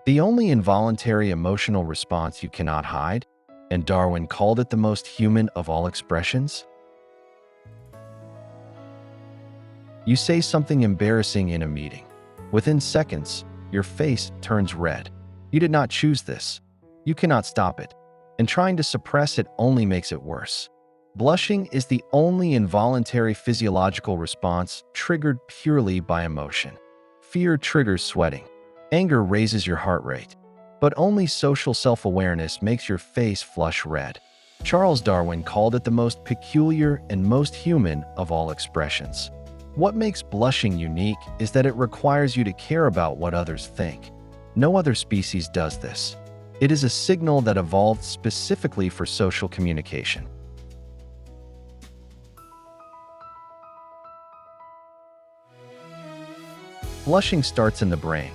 the only involuntary emotional response you cannot hide, and Darwin called it the most human of all expressions? You say something embarrassing in a meeting. Within seconds, your face turns red. You did not choose this. You cannot stop it, and trying to suppress it only makes it worse. Blushing is the only involuntary physiological response triggered purely by emotion. Fear triggers sweating. Anger raises your heart rate. But only social self-awareness makes your face flush red. Charles Darwin called it the most peculiar and most human of all expressions. What makes blushing unique is that it requires you to care about what others think. No other species does this. It is a signal that evolved specifically for social communication. Blushing starts in the brain.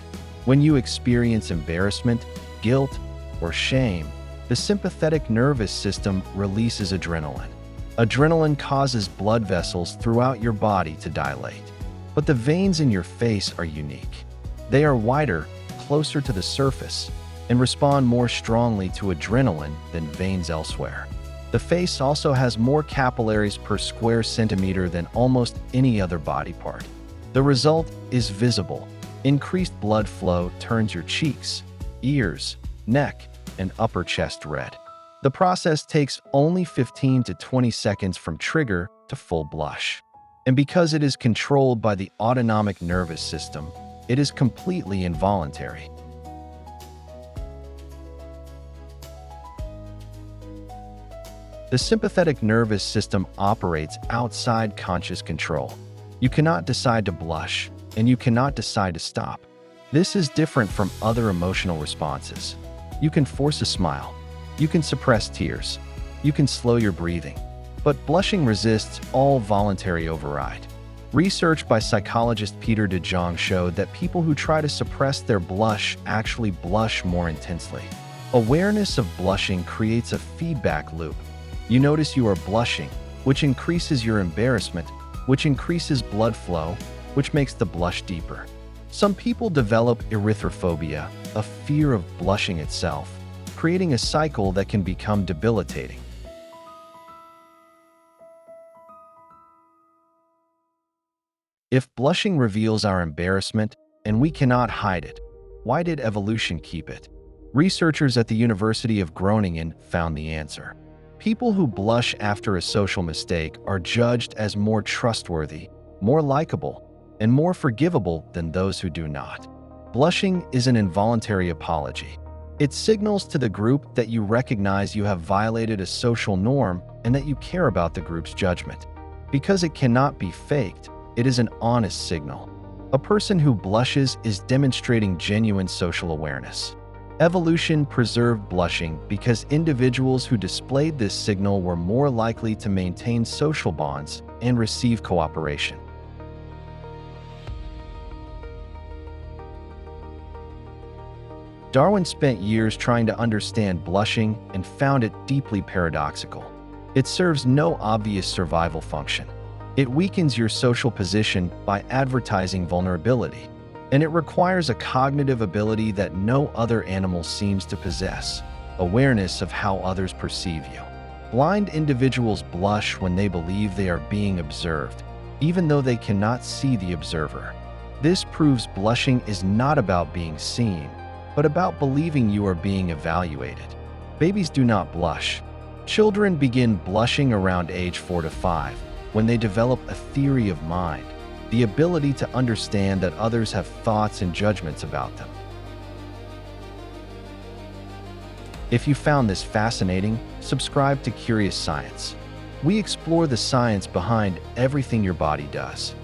When you experience embarrassment, guilt, or shame, the sympathetic nervous system releases adrenaline. Adrenaline causes blood vessels throughout your body to dilate. But the veins in your face are unique. They are wider, closer to the surface, and respond more strongly to adrenaline than veins elsewhere. The face also has more capillaries per square centimeter than almost any other body part. The result is visible. Increased blood flow turns your cheeks, ears, neck, and upper chest red. The process takes only 15 to 20 seconds from trigger to full blush. And because it is controlled by the autonomic nervous system, it is completely involuntary. The sympathetic nervous system operates outside conscious control. You cannot decide to blush, and you cannot decide to stop. This is different from other emotional responses. You can force a smile. You can suppress tears. You can slow your breathing. But blushing resists all voluntary override. Research by psychologist Peter de Jong showed that people who try to suppress their blush actually blush more intensely. Awareness of blushing creates a feedback loop. You notice you are blushing, which increases your embarrassment, which increases blood flow, which makes the blush deeper. Some people develop erythrophobia, a fear of blushing itself, creating a cycle that can become debilitating. If blushing reveals our embarrassment and we cannot hide it, why did evolution keep it? Researchers at the University of Groningen found the answer. People who blush after a social mistake are judged as more trustworthy, more likable, and more forgivable than those who do not. Blushing is an involuntary apology. It signals to the group that you recognize you have violated a social norm and that you care about the group's judgment. Because it cannot be faked, it is an honest signal. A person who blushes is demonstrating genuine social awareness. Evolution preserved blushing because individuals who displayed this signal were more likely to maintain social bonds and receive cooperation. Darwin spent years trying to understand blushing and found it deeply paradoxical. It serves no obvious survival function. It weakens your social position by advertising vulnerability, and it requires a cognitive ability that no other animal seems to possess: awareness of how others perceive you. Blind individuals blush when they believe they are being observed, even though they cannot see the observer. This proves blushing is not about being seen, but about believing you are being evaluated. Babies do not blush. Children begin blushing around age 4 to 5, when they develop a theory of mind, the ability to understand that others have thoughts and judgments about them. If you found this fascinating, subscribe to Curious Science. We explore the science behind everything your body does.